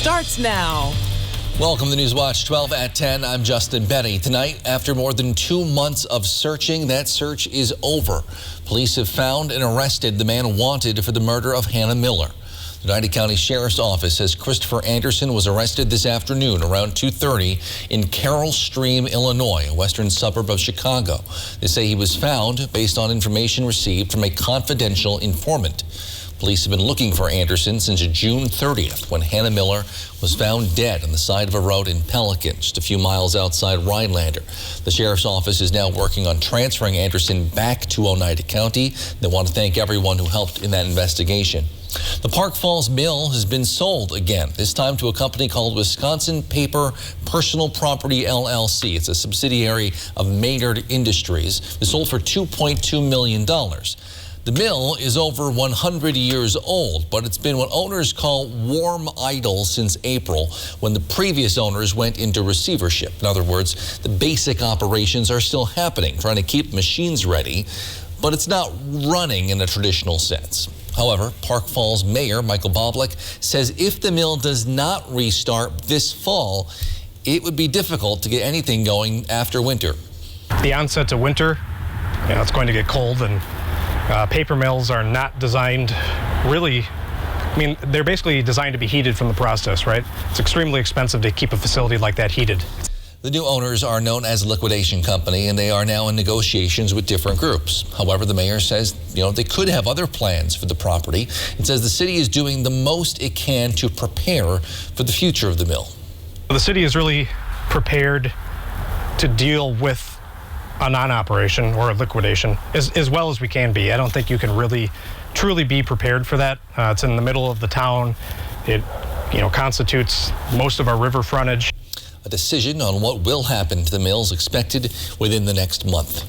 starts now. Welcome to Newswatch 12 at 10. I'm Justin Benny. Tonight, after more than 2 months of searching, that search is over. Police have found and arrested the man wanted for the murder of Hannah Miller. The United County Sheriff's Office says Christopher Anderson was arrested this afternoon around 2:30 in Carroll Stream, Illinois, a western suburb of Chicago. They say he was found based on information received from a confidential informant. Police have been looking for Anderson since June 30th, when Hannah Miller was found dead on the side of a road in Pelican, just a few miles outside Rhinelander. The Sheriff's Office is now working on transferring Anderson back to Oneida County. They want to thank everyone who helped in that investigation. The Park Falls Mill has been sold again, this time to a company called Wisconsin Paper Personal Property LLC. It's a subsidiary of Maynard Industries. It was sold for $2.2 million. The mill is over 100 years old, but it's been what owners call warm idle since April, when the previous owners went into receivership. In other words, the basic operations are still happening, trying to keep machines ready, but it's not running in a traditional sense. However, Park Falls Mayor Michael Boblik says if the mill does not restart this fall, it would be difficult to get anything going after winter. The onset to winter, it's going to get cold, and paper mills are not designed really, they're basically designed to be heated from the process, right? It's extremely expensive to keep a facility like that heated. The new owners are known as a liquidation company, and they are now in negotiations with different groups. However, the mayor says, they could have other plans for the property, and says the city is doing the most it can to prepare for the future of the mill. The city is really prepared to deal with a non-operation or a liquidation as well as we can be. I don't think you can really truly be prepared for that. It's in the middle of the town. It constitutes most of our river frontage. A decision on what will happen to the mill is expected within the next month.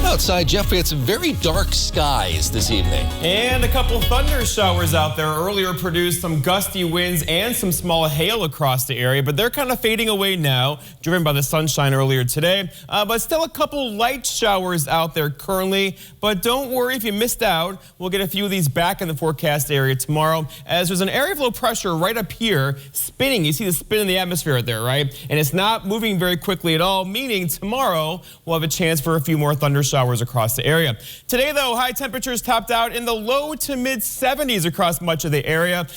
Outside, Jeff, we had some very dark skies this evening. And a couple thunder showers out there earlier produced some gusty winds and some small hail across the area, but they're kind of fading away now, driven by the sunshine earlier today. But still a couple light showers out there currently. But don't worry if you missed out. We'll get a few of these back in the forecast area tomorrow, as there's an area of low pressure right up here spinning. You see the spin in the atmosphere out there, right? And it's not moving very quickly at all, meaning tomorrow we'll have a chance for a few more thunder showers across the area. Today, though, high temperatures topped out in the low to mid 70s across much of the area.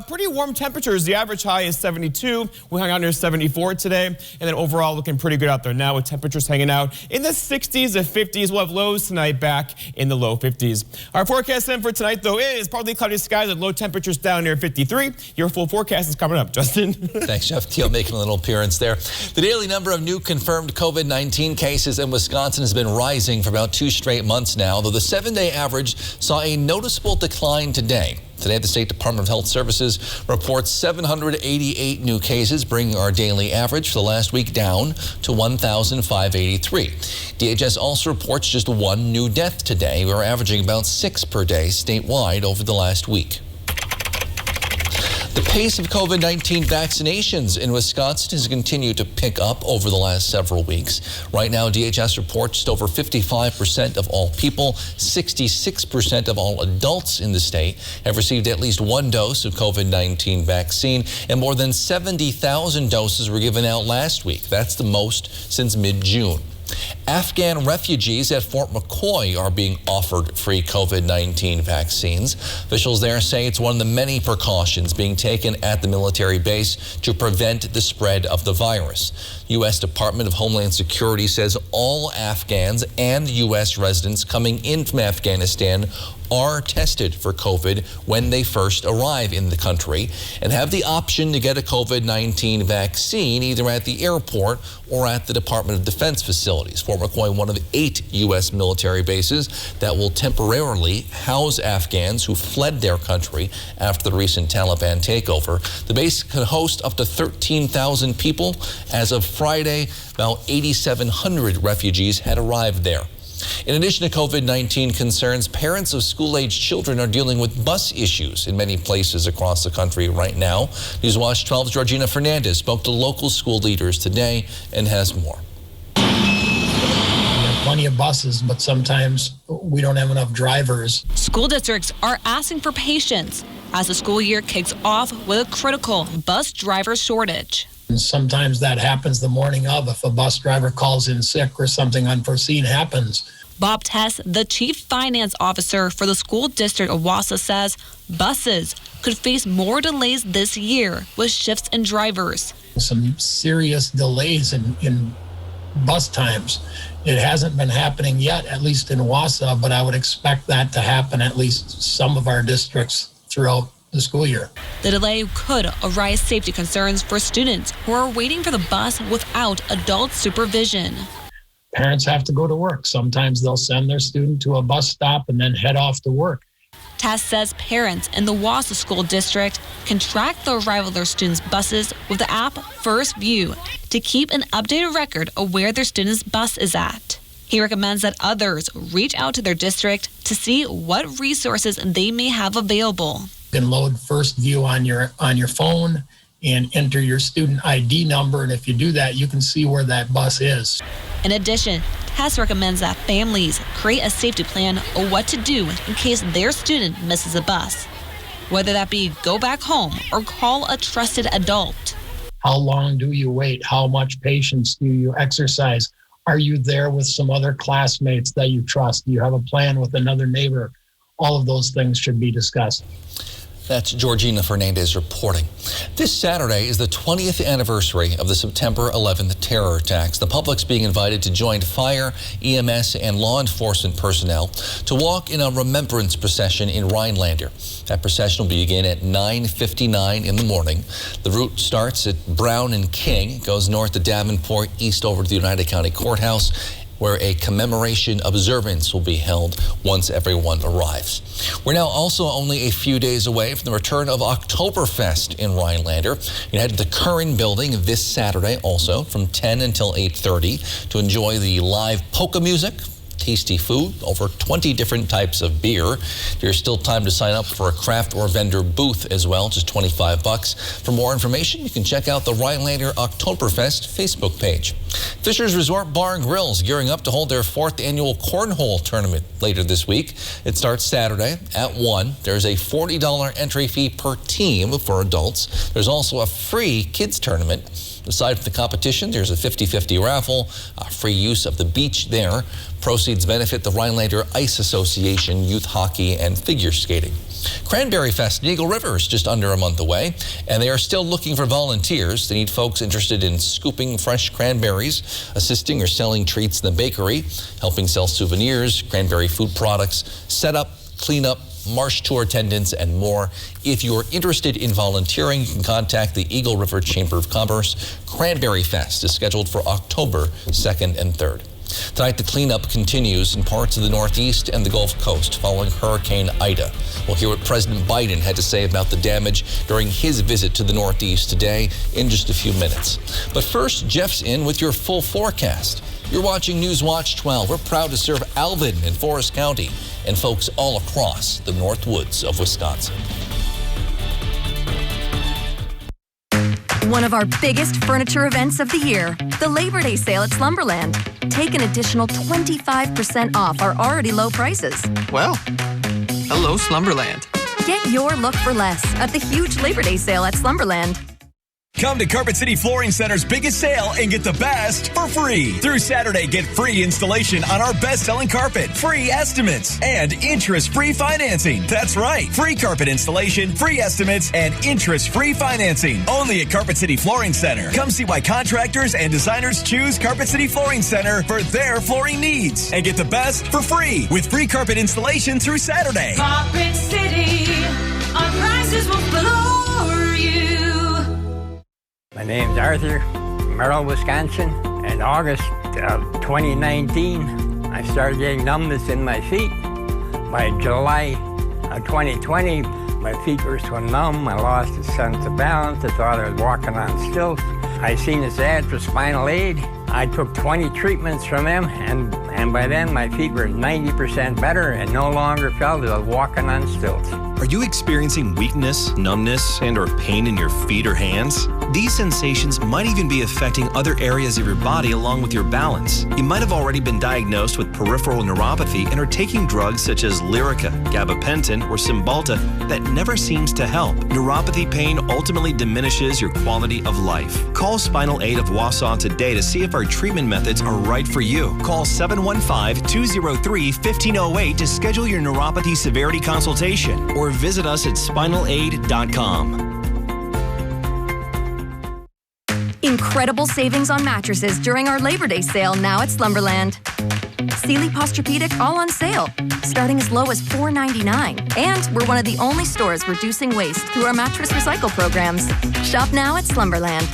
Pretty warm temperatures. The average high is 72. We hung out near 74 today, and then overall looking pretty good out there now, with temperatures hanging out in the 60s to 50s. We'll have lows tonight back in the low 50s. Our forecast then for tonight, though, is partly cloudy skies with low temperatures down near 53. Your full forecast is coming up, Justin. Thanks, Jeff Teal, making a little appearance there. The daily number of new confirmed COVID-19 cases in Wisconsin has been rising for about 2 straight months now, though the 7-day average saw a noticeable decline today. Today, the State Department of Health Services reports 788 new cases, bringing our daily average for the last week down to 1,583. DHS also reports just 1 new death today. We're averaging about 6 per day statewide over the last week. The pace of COVID-19 vaccinations in Wisconsin has continued to pick up over the last several weeks. Right now, DHS reports just over 55% of all people, 66% of all adults in the state have received at least 1 dose of COVID-19 vaccine, and more than 70,000 doses were given out last week. That's the most since mid-June. Afghan refugees at Fort McCoy are being offered free COVID-19 vaccines. Officials there say it's one of the many precautions being taken at the military base to prevent the spread of the virus. U.S. Department of Homeland Security says all Afghans and U.S. residents coming in from Afghanistan are tested for COVID when they first arrive in the country and have the option to get a COVID-19 vaccine either at the airport or at the Department of Defense facilities. Fort McCoy, one of 8 U.S. military bases that will temporarily house Afghans who fled their country after the recent Taliban takeover. The base can host up to 13,000 people. As of Friday, about 8,700 refugees had arrived there. In addition to COVID-19 concerns, parents of school-aged children are dealing with bus issues in many places across the country right now. Newswatch 12's Georgina Fernandez spoke to local school leaders today and has more. We have plenty of buses, but sometimes we don't have enough drivers. School districts are asking for patience. as the school year kicks off with a critical bus driver shortage. And sometimes that happens the morning of if a bus driver calls in sick or something unforeseen happens. Bob Tess, the chief finance officer for the school district of Wausau, says buses could face more delays this year with shifts in drivers. Some serious delays in bus times. It hasn't been happening yet, at least in Wausau, but I would expect that to happen at least some of our districts throughout the school year. The delay could arise safety concerns for students who are waiting for the bus without adult supervision. Parents have to go to work. Sometimes they'll send their student to a bus stop and then head off to work. Tass says parents in the Wausau School District can track the arrival of their students' buses with the app First View to keep an updated record of where their student's bus is at. He recommends that others reach out to their district to see what resources they may have available. You can load First View on your phone and enter your student ID number, and if you do that, you can see where that bus is. In addition, Tess recommends that families create a safety plan of what to do in case their student misses a bus, whether that be go back home or call a trusted adult. How long do you wait? How much patience do you exercise? Are you there with some other classmates that you trust? Do you have a plan with another neighbor? All of those things should be discussed. That's Georgina Fernandez reporting. This Saturday is the 20th anniversary of the September 11th terror attacks. The public's being invited to join fire, EMS, and law enforcement personnel to walk in a remembrance procession in Rhinelander. That procession will begin at 9:59 in the morning. The route starts at Brown and King, goes north to Davenport, east over to the United County Courthouse, where a commemoration observance will be held once everyone arrives. We're now also only a few days away from the return of Oktoberfest in Rhinelander. You head to the Curran building this Saturday also from 10 until 8:30 to enjoy the live polka music, tasty food, over 20 different types of beer. There's still time to sign up for a craft or vendor booth as well, just $25. For more information, you can check out the Rhinelander Oktoberfest Facebook page. Fisher's Resort Bar and Grill's gearing up to hold their 4th annual Cornhole tournament later this week. It starts Saturday at 1. There's a $40 entry fee per team for adults. There's also a free kids tournament. Aside from the competition, there's a 50-50 raffle, free use of the beach there. Proceeds benefit the Rhinelander Ice Association, youth hockey, and figure skating. Cranberry Fest in Eagle River is just under a month away, and they are still looking for volunteers. They need folks interested in scooping fresh cranberries, assisting or selling treats in the bakery, helping sell souvenirs, cranberry food products, set up, clean up, marsh tour attendants, and more. If you're interested in volunteering, you can contact the Eagle River Chamber of Commerce. Cranberry Fest is scheduled for October 2nd and 3rd. Tonight, the cleanup continues in parts of the Northeast and the Gulf Coast following Hurricane Ida. We'll hear what President Biden had to say about the damage during his visit to the Northeast today in just a few minutes. But first, Jeff's in with your full forecast. You're watching News Watch 12. We're proud to serve Alvin in Forest County and folks all across the North Woods of Wisconsin. One of our biggest furniture events of the year, the Labor Day sale at Slumberland. Take an additional 25% off our already low prices. Well, hello, Slumberland. Get your look for less at the huge Labor Day sale at Slumberland. Come to Carpet City Flooring Center's biggest sale and get the best for free. Through Saturday, get free installation on our best-selling carpet, free estimates, and interest-free financing. That's right. Free carpet installation, free estimates, and interest-free financing. Only at Carpet City Flooring Center. Come see why contractors and designers choose Carpet City Flooring Center for their flooring needs. And get the best for free with free carpet installation through Saturday. Carpet City, our prices will floor you. My name's Arthur, Merrill, Wisconsin. In August of 2019, I started getting numbness in my feet. By July of 2020, my feet were so numb, I lost a sense of balance. I thought I was walking on stilts. I seen this ad for spinal aid. I took 20 treatments from them, and by then my feet were 90% better and no longer felt as I was walking on stilts. Are you experiencing weakness, numbness, and or pain in your feet or hands? These sensations might even be affecting other areas of your body along with your balance. You might have already been diagnosed with peripheral neuropathy and are taking drugs such as Lyrica, gabapentin, or Cymbalta that never seems to help. Neuropathy pain ultimately diminishes your quality of life. Call Spinal Aid of Wausau today to see if our treatment methods are right for you. Call 715-203-1508 to schedule your neuropathy severity consultation or visit us at spinalaid.com. Incredible savings on mattresses during our Labor Day sale now at Slumberland. Sealy Posturepedic all on sale, starting as low as $4.99. And we're one of the only stores reducing waste through our mattress recycle programs. Shop now at Slumberland.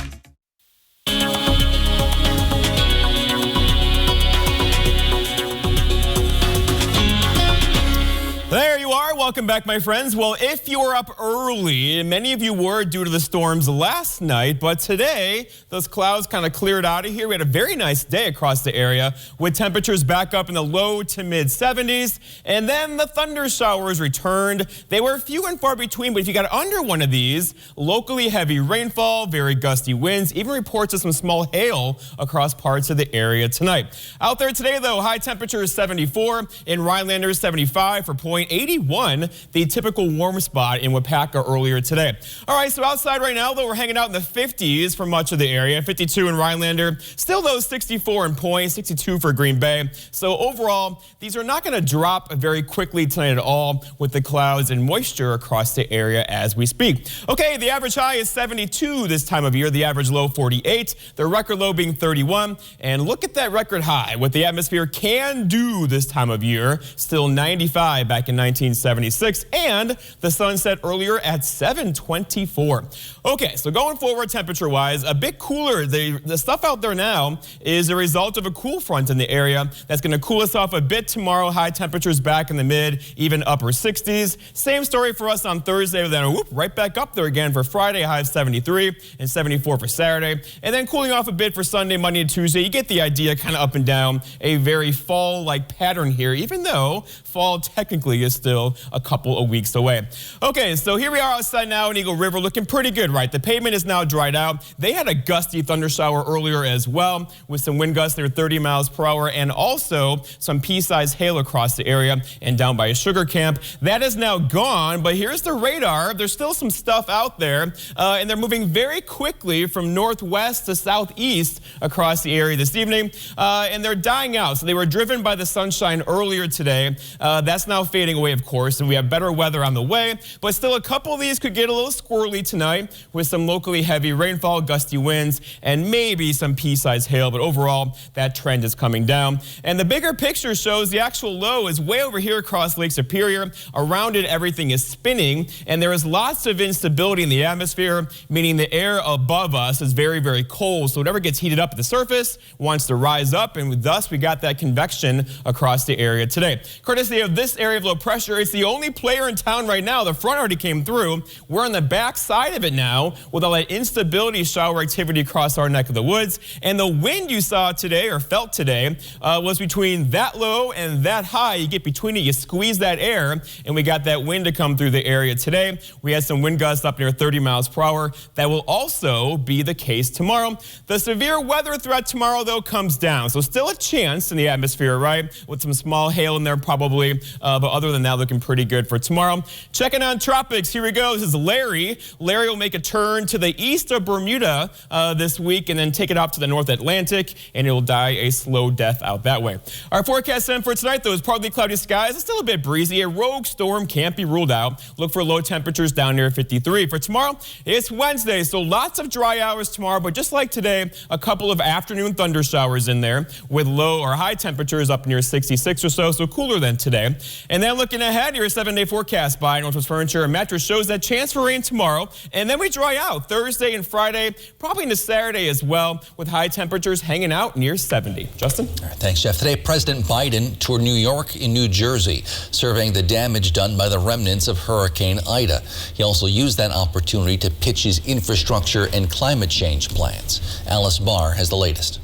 There you are. Welcome back, my friends. Well, if you were up early, many of you were due to the storms last night, but today those clouds kind of cleared out of here. We had a very nice day across the area with temperatures back up in the low to mid 70s, and then the thunder showers returned. They were few and far between, but if you got under one of these, locally heavy rainfall, very gusty winds, even reports of some small hail across parts of the area tonight. Out there today, though, high temperature is 74, in Rhinelander 75 for Point 81, the typical warm spot in Wapaka earlier today. All right, so outside right now, though, we're hanging out in the 50s for much of the area. 52 in Rhinelander, still though 64 in Point, 62 for Green Bay. So overall, these are not going to drop very quickly tonight at all with the clouds and moisture across the area as we speak. Okay, the average high is 72 this time of year, the average low 48, the record low being 31. And look at that record high, what the atmosphere can do this time of year, still 95 back in 1976, and the sun set earlier at 7:24. Okay, so going forward temperature-wise, a bit cooler. The stuff out there now is a result of a cool front in the area that's going to cool us off a bit tomorrow. High temperatures back in the mid, even upper 60s. Same story for us on Thursday, but then right back up there again for Friday, high of 73 and 74 for Saturday. And then cooling off a bit for Sunday, Monday, and Tuesday. You get the idea, kind of up and down, a very fall-like pattern here, even though fall technically is still a couple of weeks away. Okay, so here we are outside now in Eagle River, looking pretty good, right? The pavement is now dried out. They had a gusty thunder shower earlier as well, with some wind gusts near 30 miles per hour, and also some pea-sized hail across the area and down by a sugar camp. That is now gone, but here's the radar. There's still some stuff out there, and they're moving very quickly from northwest to southeast across the area this evening, and they're dying out. So they were driven by the sunshine earlier today. That's now fading away, of course, and we have better weather on the way, but still a couple of these could get a little squirrely tonight with some locally heavy rainfall, gusty winds, and maybe some pea-sized hail, but overall that trend is coming down. And the bigger picture shows the actual low is way over here across Lake Superior. Around it, everything is spinning, and there is lots of instability in the atmosphere, meaning the air above us is very, very cold, so whatever gets heated up at the surface wants to rise up, and thus we got that convection across the area today. Courtesy of this area of low pressure, it's the only player in town right now. The front already came through. We're on the back side of it now with all that instability shower activity across our neck of the woods. And the wind you saw today or felt today was between that low and that high. You get between it, you squeeze that air, and we got that wind to come through the area today. We had some wind gusts up near 30 miles per hour. That will also be the case tomorrow. The severe weather threat tomorrow, though, comes down. So still a chance in the atmosphere, right? With some small hail in there probably. But other than that, looking pretty good for tomorrow. Checking on tropics. Here we go. This is Larry. Larry will make a turn to the east of Bermuda this week and then take it off to the North Atlantic, and it will die a slow death out that way. Our forecast then for tonight, though, is partly cloudy skies. It's still a bit breezy. A rogue storm can't be ruled out. Look for low temperatures down near 53. For tomorrow, it's Wednesday, so lots of dry hours tomorrow, but just like today, a couple of afternoon thunder showers in there with low or high temperatures up near 66 or so cooler than today. And then looking ahead, your 7-day forecast by Northwest Furniture and Mattress shows that chance for rain tomorrow, and then we dry out Thursday and Friday, probably into Saturday as well, with high temperatures hanging out near 70. Justin? All right, thanks, Jeff. Today, President Biden toured New York and New Jersey, surveying the damage done by the remnants of Hurricane Ida. He also used that opportunity to pitch his infrastructure and climate change plans. Alice Barr has the latest.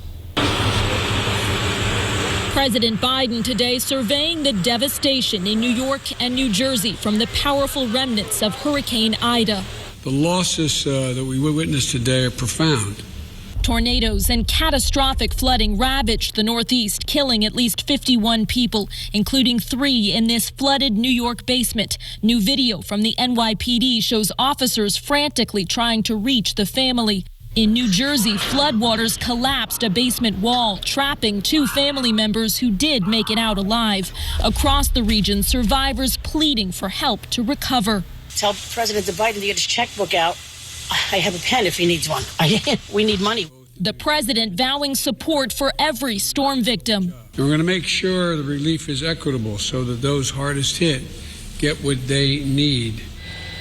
President Biden today surveying the devastation in New York and New Jersey from the powerful remnants of Hurricane Ida. The losses that we witnessed today are profound. Tornadoes and catastrophic flooding ravaged the Northeast, killing at least 51 people, including 3 in this flooded New York basement. New video from the NYPD shows officers frantically trying to reach the family. In New Jersey, floodwaters collapsed a basement wall, trapping 2 family members who did make it out alive. Across the region, survivors pleading for help to recover. Tell President Biden to get his checkbook out. I have a pen if he needs one. We need money. The president vowing support for every storm victim. We're going to make sure the relief is equitable so that those hardest hit get what they need.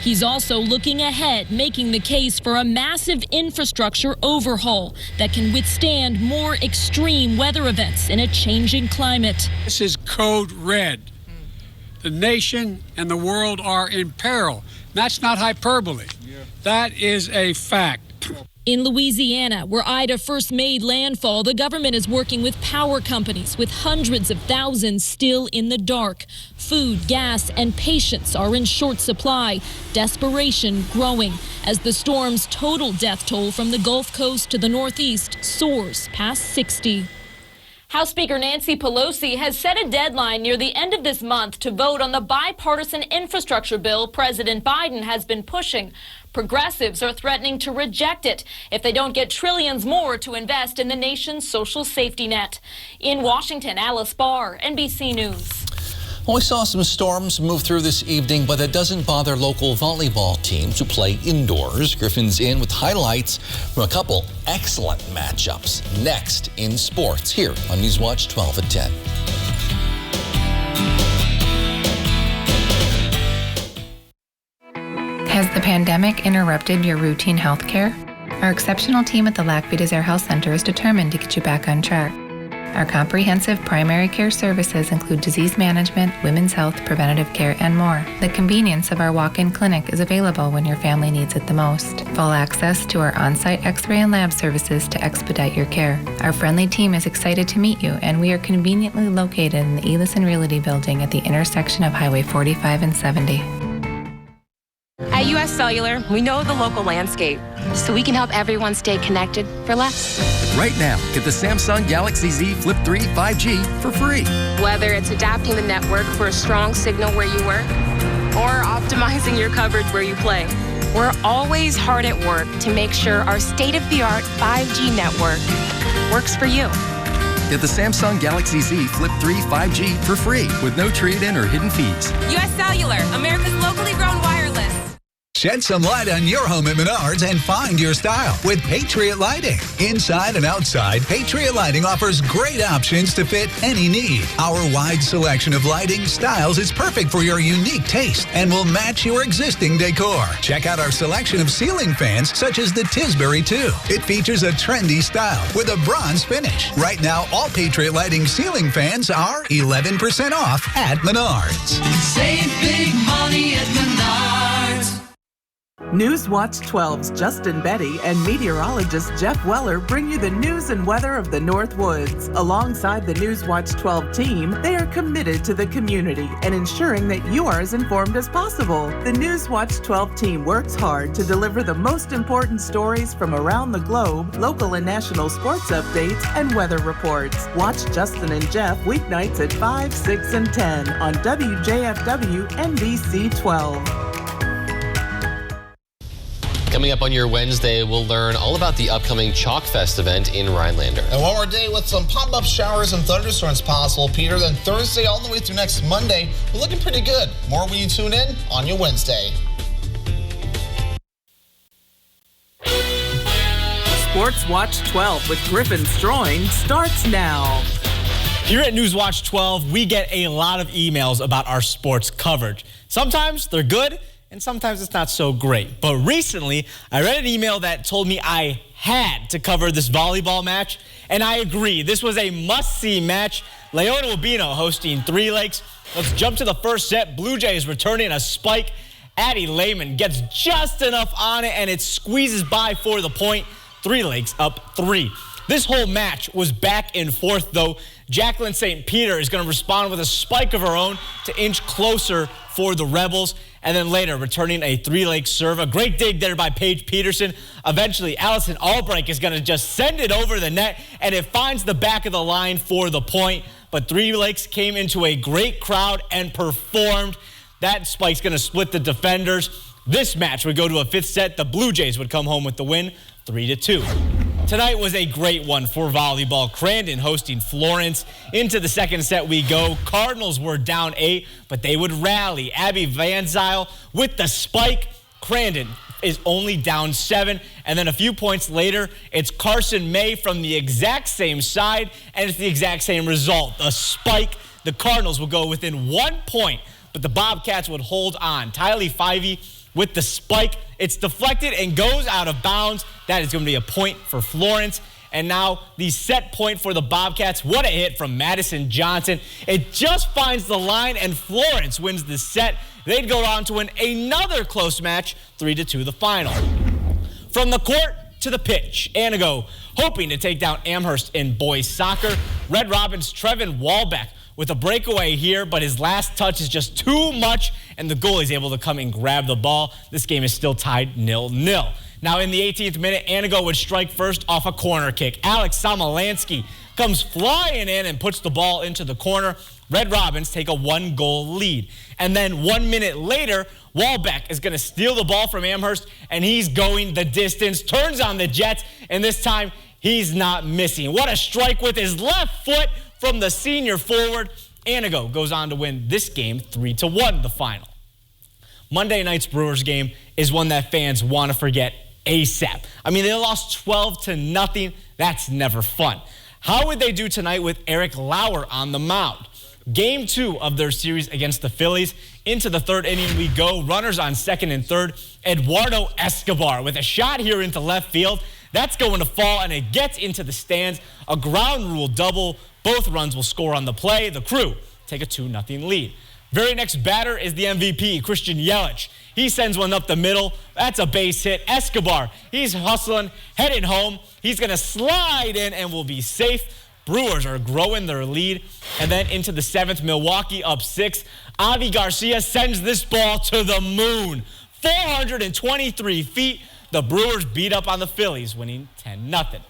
He's also looking ahead, making the case for a massive infrastructure overhaul that can withstand more extreme weather events in a changing climate. This is code red. The nation and the world are in peril. That's not hyperbole. That is a fact. In Louisiana, where Ida first made landfall, the government is working with power companies with hundreds of thousands still in the dark. Food, gas, and patience are in short supply. Desperation growing as the storm's total death toll from the Gulf Coast to the Northeast soars past 60. House Speaker Nancy Pelosi has set a deadline near the end of this month to vote on the bipartisan infrastructure bill President Biden has been pushing. Progressives are threatening to reject it if they don't get trillions more to invest in the nation's social safety net. In Washington, Alice Barr, NBC News. Well, we saw some storms move through this evening, but that doesn't bother local volleyball teams who play indoors. Griffin's in with highlights from a couple excellent matchups next in sports here on Newswatch 12 at 10. Has the pandemic interrupted your routine health care? Our exceptional team at the Lac Vides Air Health Center is determined to get you back on track. Our comprehensive primary care services include disease management, women's health, preventative care, and more. The convenience of our walk-in clinic is available when your family needs it the most. Full access to our on-site x-ray and lab services to expedite your care. Our friendly team is excited to meet you, and we are conveniently located in the Elison Realty Building at the intersection of Highway 45 and 70. At U.S. Cellular, we know the local landscape, so we can help everyone stay connected for less. Right now, get the Samsung Galaxy Z Flip 3 5G for free. Whether it's adapting the network for a strong signal where you work or optimizing your coverage where you play, we're always hard at work to make sure our state-of-the-art 5G network works for you. Get the Samsung Galaxy Z Flip 3 5G for free with no trade-in or hidden fees. U.S. Cellular, America's locally grown wireless. Shed some light on your home at Menards and find your style with Patriot Lighting. Inside and outside, Patriot Lighting offers great options to fit any need. Our wide selection of lighting styles is perfect for your unique taste and will match your existing decor. Check out our selection of ceiling fans such as the Tisbury 2. It features a trendy style with a bronze finish. Right now, all Patriot Lighting ceiling fans are 11% off at Menards. Save big money at Menards. Newswatch 12's Justin Betty and meteorologist Jeff Weller bring you the news and weather of the North Woods. Alongside the Newswatch 12 team, they are committed to the community and ensuring that you are as informed as possible. The Newswatch 12 team works hard to deliver the most important stories from around the globe, local and national sports updates, and weather reports. Watch Justin and Jeff weeknights at 5, 6, and 10 on WJFW NBC 12. Coming up on your Wednesday, we'll learn all about the upcoming Chalk Fest event in Rhinelander. And one more day with some pop-up showers and thunderstorms possible, Peter. Then Thursday all the way through next Monday, we're looking pretty good. More when you tune in on your Wednesday. Sports Watch 12 with Griffin Stroing starts now. Here at Newswatch 12, we get a lot of emails about our sports coverage. Sometimes they're good, and sometimes it's not so great. But recently, I read an email that told me I had to cover this volleyball match, and I agree. This was a must-see match. Leona Wabino hosting Three Lakes. Let's jump to the first set. Blue Jays returning a spike. Addie Lehman gets just enough on it, and it squeezes by for the point. Three Lakes up 3. This whole match was back and forth, though. Jacqueline St. Peter is going to respond with a spike of her own to inch closer for the Rebels. And then later, returning a three-leg serve. A great dig there by Paige Peterson. Eventually, Allison Albrecht is going to just send it over the net, and it finds the back of the line for the point. But Three Lakes came into a great crowd and performed. That spike's going to split the defenders. This match would go to a fifth set. The Blue Jays would come home with the win, 3-2. Tonight was a great one for volleyball. Crandon hosting Florence. Into the second set we go. Cardinals were down 8, but they would rally. Abby Van Zyl with the spike. Crandon is only down 7. And then a few points later, it's Carson May from the exact same side, and it's the exact same result. A spike. The Cardinals will go within 1 point, but the Bobcats would hold on. Tylee Fivey with the spike. It's deflected and goes out of bounds. That is going to be a point for Florence. And now the set point for the Bobcats. What a hit from Madison Johnson. It just finds the line, and Florence wins the set. They'd go on to win another close match, 3-2 the final. From the court to the pitch, Anago hoping to take down Amherst in boys soccer. Red Robins' Trevin Walbeck with a breakaway here, but his last touch is just too much, and the goalie's able to come and grab the ball. This game is still tied 0-0. Now in the 18th minute, Anago would strike first off a corner kick. Alex Samolansky comes flying in and puts the ball into the corner. Red Robins take a 1-goal lead. And then 1 minute later, Walbeck is going to steal the ball from Amherst, and he's going the distance, turns on the Jets, and this time he's not missing. What a strike with his left foot from the senior forward. Anago goes on to win this game 3-1, the final. Monday night's Brewers game is one that fans want to forget ASAP. I mean, they lost 12-0. That's never fun. How would they do tonight with Eric Lauer on the mound? Game 2 of their series against the Phillies. Into the third inning we go. Runners on second and third. Eduardo Escobar with a shot here into left field. That's going to fall, and it gets into the stands. A ground rule double. Both runs will score on the play. The Crew take a 2-0 lead. Very next batter is the MVP, Christian Yelich. He sends one up the middle. That's a base hit. Escobar, he's hustling, heading home. He's going to slide in and will be safe. Brewers are growing their lead. And then into the 7th, Milwaukee up 6. Avi Garcia sends this ball to the moon. 423 feet. The Brewers beat up on the Phillies, winning 10-0.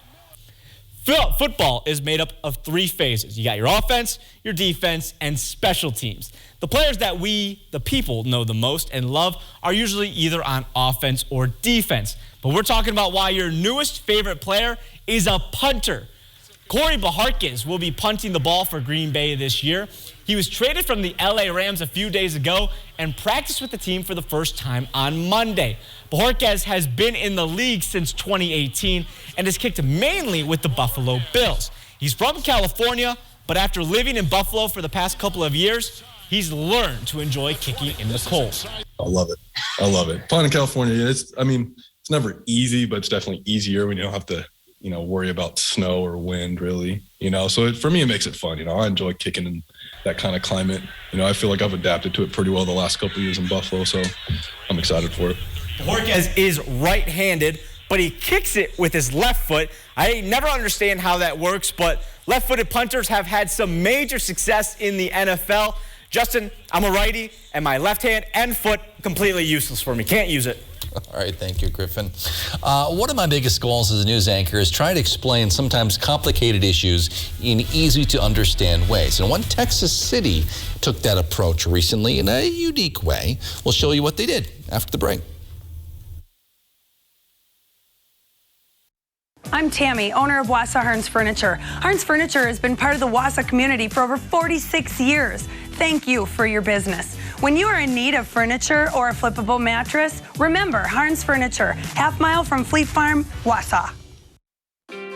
Football is made up of 3 phases. You got your offense, your defense, and special teams. The players that we, the people, know the most and love are usually either on offense or defense. But we're talking about why your newest favorite player is a punter. Corey Baharkis will be punting the ball for Green Bay this year. He was traded from the LA Rams a few days ago and practiced with the team for the first time on Monday. Baharkis has been in the league since 2018 and has kicked mainly with the Buffalo Bills. He's from California, but after living in Buffalo for the past couple of years, he's learned to enjoy kicking in the cold. I love it. I love it. Playing in California, it's never easy, but it's definitely easier when you don't have to, worry about snow or wind, really. So for me, it makes it fun. I enjoy kicking in that kind of climate. I feel like I've adapted to it pretty well the last couple of years in Buffalo, so I'm excited for it. Baharkis is right-handed, but he kicks it with his left foot. I never understand how that works, but left-footed punters have had some major success in the NFL. Justin, I'm a righty, and my left hand and foot completely useless for me. Can't use it. All right, thank you, Griffin. One of my biggest goals as a news anchor is trying to explain sometimes complicated issues in easy-to-understand ways. And one Texas city took that approach recently in a unique way. We'll show you what they did after the break. I'm Tammy, owner of Wausau Hearns Furniture. Hearns Furniture has been part of the Wausau community for over 46 years. Thank you for your business. When you are in need of furniture or a flippable mattress, remember Hearns Furniture, half-mile from Fleet Farm, Wausau.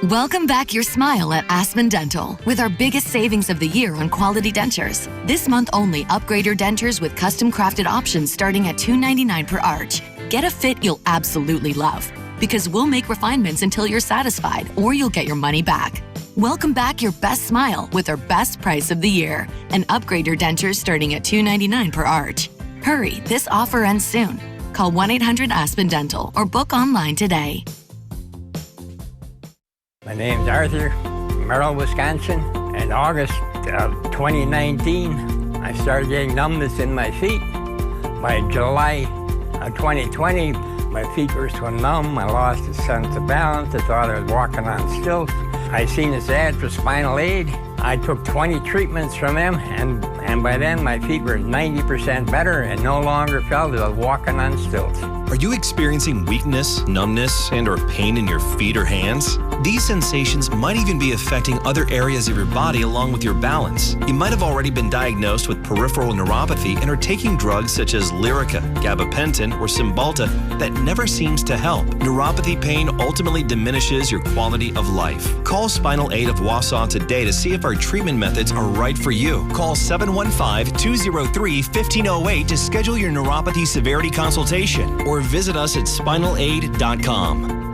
Welcome back your smile at Aspen Dental with our biggest savings of the year on quality dentures. This month only, upgrade your dentures with custom-crafted options starting at $2.99 per arch. Get a fit you'll absolutely love, because we'll make refinements until you're satisfied or you'll get your money back. Welcome back your best smile with our best price of the year and upgrade your dentures starting at $2.99 per arch. Hurry, this offer ends soon. Call 1-800-ASPEN-DENTAL or book online today. My name's Arthur, Merrill, Wisconsin. In August of 2019, I started getting numbness in my feet. By July of 2020, my feet were so numb, I lost a sense of balance. I thought I was walking on stilts. I seen this ad for spinal aid. I took 20 treatments from them, and by then my feet were 90% better and no longer felt as I was walking on stilts. Are you experiencing weakness, numbness, and or pain in your feet or hands? These sensations might even be affecting other areas of your body along with your balance. You might have already been diagnosed with peripheral neuropathy and are taking drugs such as Lyrica, gabapentin, or Cymbalta that never seems to help. Neuropathy pain ultimately diminishes your quality of life. Call Spinal Aid of Wausau today to see if our treatment methods are right for you. Call 715-203-1508 to schedule your neuropathy severity consultation or visit us at spinalaid.com.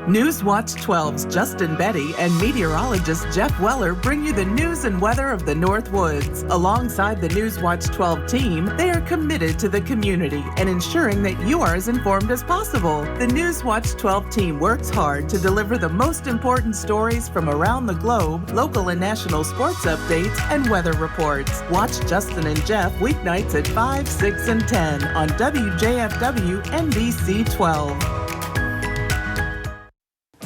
Newswatch 12's Justin Betty and meteorologist Jeff Weller bring you the news and weather of the North Woods. Alongside the Newswatch 12 team, they are committed to the community and ensuring that you are as informed as possible. The Newswatch 12 team works hard to deliver the most important stories from around the globe, local and national sports updates, and weather reports. Watch Justin and Jeff weeknights at 5, 6, and 10 on WJFW NBC 12.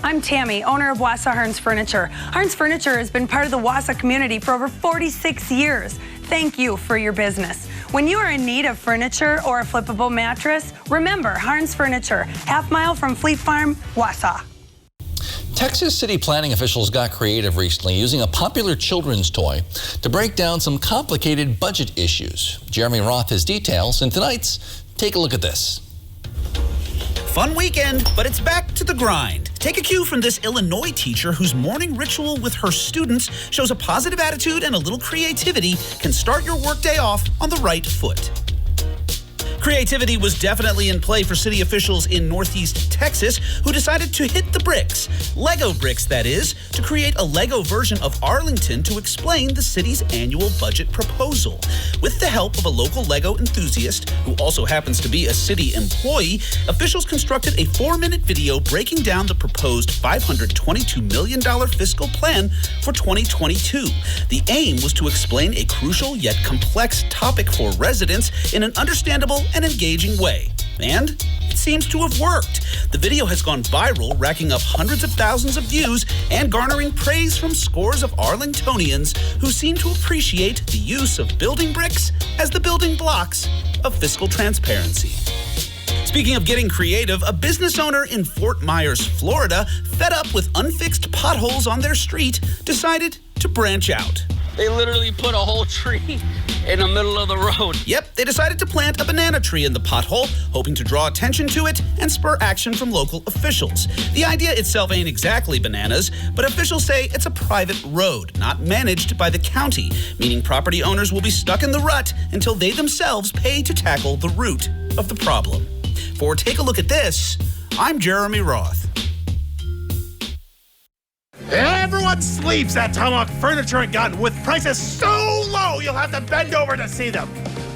I'm Tammy, owner of Wausau Hearns Furniture. Hearns Furniture has been part of the Wausau community for over 46 years. Thank you for your business. When you are in need of furniture or a flippable mattress, remember Hearns Furniture, half-mile from Fleet Farm, Wausau. Texas city planning officials got creative recently using a popular children's toy to break down some complicated budget issues. Jeremy Roth has details, and tonight's Take a Look at This. Fun weekend, but it's back to the grind. Take a cue from this Illinois teacher whose morning ritual with her students shows a positive attitude and a little creativity can start your workday off on the right foot. Creativity was definitely in play for city officials in Northeast Texas who decided to hit the bricks, Lego bricks that is, to create a Lego version of Arlington to explain the city's annual budget proposal. With the help of a local Lego enthusiast, who also happens to be a city employee, officials constructed a 4-minute video breaking down the proposed $522 million fiscal plan for 2022. The aim was to explain a crucial yet complex topic for residents in an understandable and engaging way. And it seems to have worked. The video has gone viral, racking up hundreds of thousands of views and garnering praise from scores of Arlingtonians who seem to appreciate the use of building bricks as the building blocks of fiscal transparency. Speaking of getting creative, a business owner in Fort Myers, Florida, fed up with unfixed potholes on their street, decided to branch out. They literally put a whole tree in the middle of the road. Yep, they decided to plant a banana tree in the pothole, hoping to draw attention to it and spur action from local officials. The idea itself ain't exactly bananas, but officials say it's a private road, not managed by the county, meaning property owners will be stuck in the rut until they themselves pay to tackle the root of the problem. For Take a Look at This, I'm Jeremy Roth. Everyone sleeps at Tomahawk Furniture and Gun with prices so low you'll have to bend over to see them.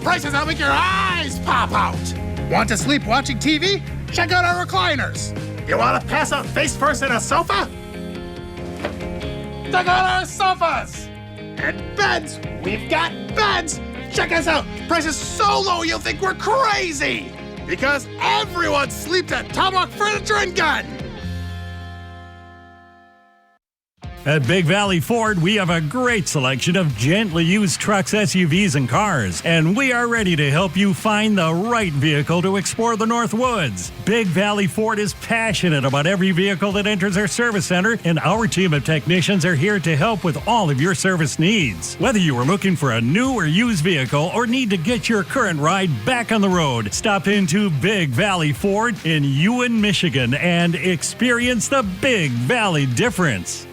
Prices that make your eyes pop out. Want to sleep watching TV? Check out our recliners. You want to pass out face first in a sofa? Check out our sofas. And beds. We've got beds. Check us out. Prices so low you'll think we're crazy. Because everyone sleeps at Tomahawk Furniture and Gun. At Big Valley Ford, we have a great selection of gently used trucks, SUVs, and cars, and we are ready to help you find the right vehicle to explore the North Woods. Big Valley Ford is passionate about every vehicle that enters our service center, and our team of technicians are here to help with all of your service needs. Whether you are looking for a new or used vehicle or need to get your current ride back on the road, stop into Big Valley Ford in Ewan, Michigan, and experience the Big Valley difference.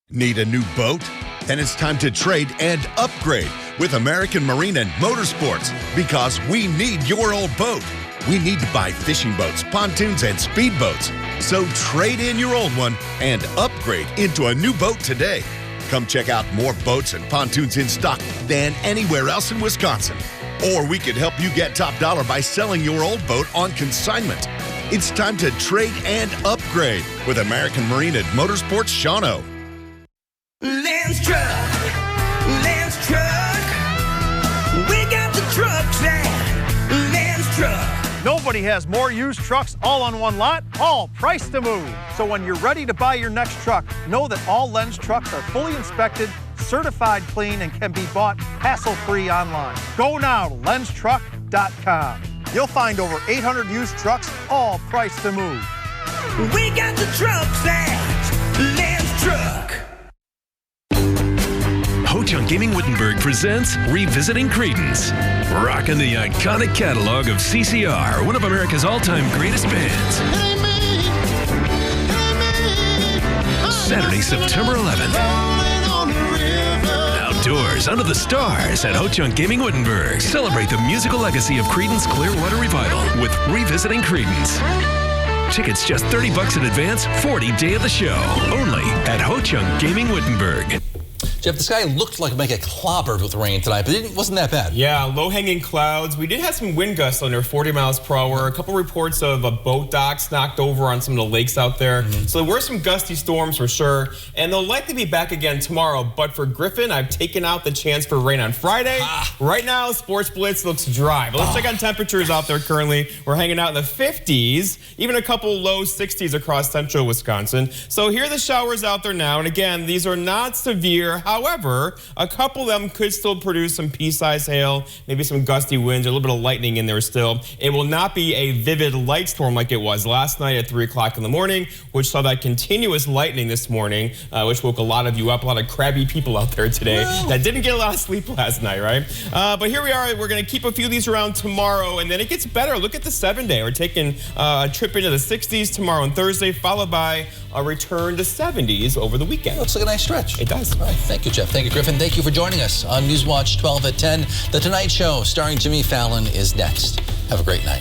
Need a new boat? Then it's time to trade and upgrade with American Marine and Motorsports because we need your old boat. We need to buy fishing boats, pontoons, and speedboats. So trade in your old one and upgrade into a new boat today. Come check out more boats and pontoons in stock than anywhere else in Wisconsin. Or we could help you get top dollar by selling your old boat on consignment. It's time to trade and upgrade with American Marine and Motorsports Shawano. Lance Truck, we Nobody has more used trucks all on one lot, all priced to move. So when you're ready to buy your next truck, know that all Lenz trucks are fully inspected, certified clean, and can be bought hassle-free online. Go now to lenztruck.com. You'll find over 800 used trucks, all priced to move. We got the trucks at Lenz Truck. Ho-Chunk Gaming Wittenberg presents Revisiting Creedence, rocking the iconic catalog of CCR, one of America's all-time greatest bands. Saturday, September 11th. Outdoors, under the stars at Ho-Chunk Gaming Wittenberg. Celebrate the musical legacy of Creedence Clearwater Revival with Revisiting Creedence. Tickets just $30 in advance, 40 day of the show. Only at Ho-Chunk Gaming Wittenberg. Jeff, the sky looked like it might get clobbered with rain tonight, but it wasn't that bad. Yeah, low-hanging clouds. We did have some wind gusts under 40 miles per hour. A couple reports of boat docks knocked over on some of the lakes out there. So there were some gusty storms for sure, and they'll likely be back again tomorrow. But for Griffin, I've taken out the chance for rain on Friday. Right now, Sports Blitz looks dry. But let's check on temperatures out there currently. We're hanging out in the 50s, even a couple low 60s across central Wisconsin. So here are the showers out there now. And again, these are not severe. However, a couple of them could still produce some pea-sized hail, maybe some gusty winds, a little bit of lightning in there still. It will not be a vivid light storm like it was last night at 3 o'clock in the morning, which saw that continuous lightning this morning, which woke a lot of you up, a lot of crabby people out there today that didn't get a lot of sleep last night, right? But here we are. We're going to keep a few of these around tomorrow, and then it gets better. Look at the 7-day. We're taking a trip into the 60s tomorrow and Thursday, followed by a return to 70s over the weekend. Looks like a nice stretch. It does. All right. Thank you, Jeff. Thank you, Griffin. Thank you for joining us on Newswatch 12 at 10. The Tonight Show starring Jimmy Fallon is next. Have a great night.